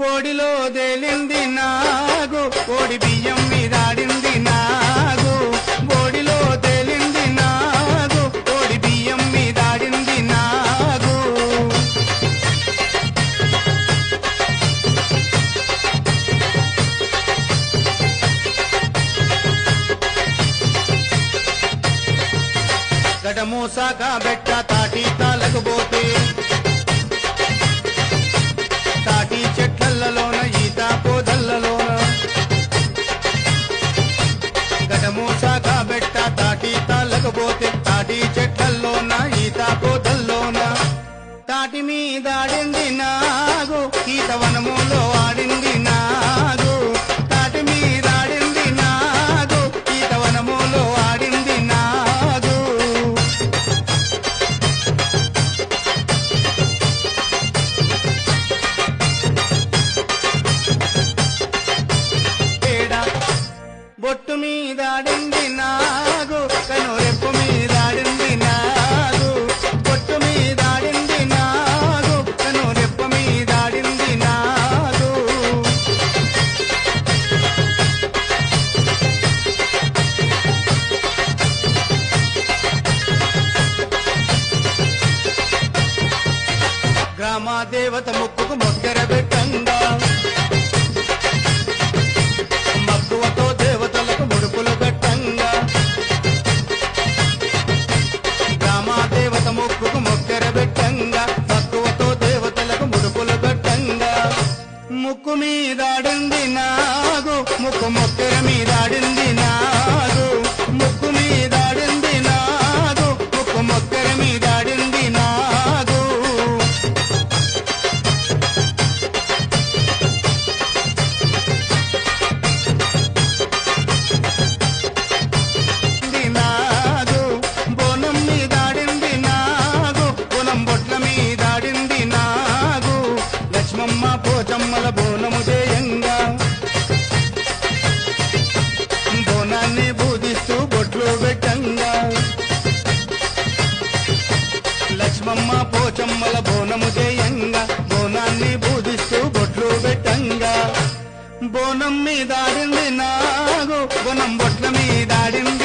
ఓడిలో తేలింది నాగు ఓడి బియ్యం మీదాడింది నాగు ఓడిలో తేలింది నాగు ఓడి బియ్యం మీదాడింది నాగు గడమూసాక బెట్ట తాటి తాలకపోతే తాటి చెట్లలోన ఈత పోదల్లలోన గడమూసాక బెట్ట తాటి తాలకపోతే తాటి చెట్లలోన ఈత పోదల్లోన తాటి మీదాడింది నాగు ఈతవనములో ఆడింది నాగు తాటి మీదాడింది నాగు ఈతవనములో ఆడింది నాగు బొట్టు మీదాడింది నాగు కనురెప్పు మీదాడింది నాగు బొట్టు మీదాడింది నాగు కనురెప్పు మీదాడింది నాగు గ్రామ దేవత ముక్కుకు మొగ్గర పెట్టంగా మక్కువతో దేవతలకు ముడుపులు పెట్టంగా గ్రామ దేవత ముక్కుకు మొగ్గర పెట్టంగా మక్కువతో దేవతలకు ముడుపులు పెట్టంగా ముక్కు మీదాడింది నాగు ముక్కు మొగ్గర మీదాడింది నాగు ముక్కు మీదాడింది నాగు ముక్కు మొగ్గర మీదాడింది నాగు నాగు బోనం మీదాడింది నాగు బోనం బొట్ల మీదాడింది నాగు లక్ష్మమ్మ పోచమ్మల బోనము చేయంగా బోనాన్ని బూదిస్తూ బొట్లు పెట్టంగా లక్ష్మమ్మ పోచమ్మల బోనము చేయంగా బోనాన్ని బూదిస్తూ బొట్లు పెట్టంగా బోనం మీదాడింది నాగు బోనం బొట్ల మీదాడింది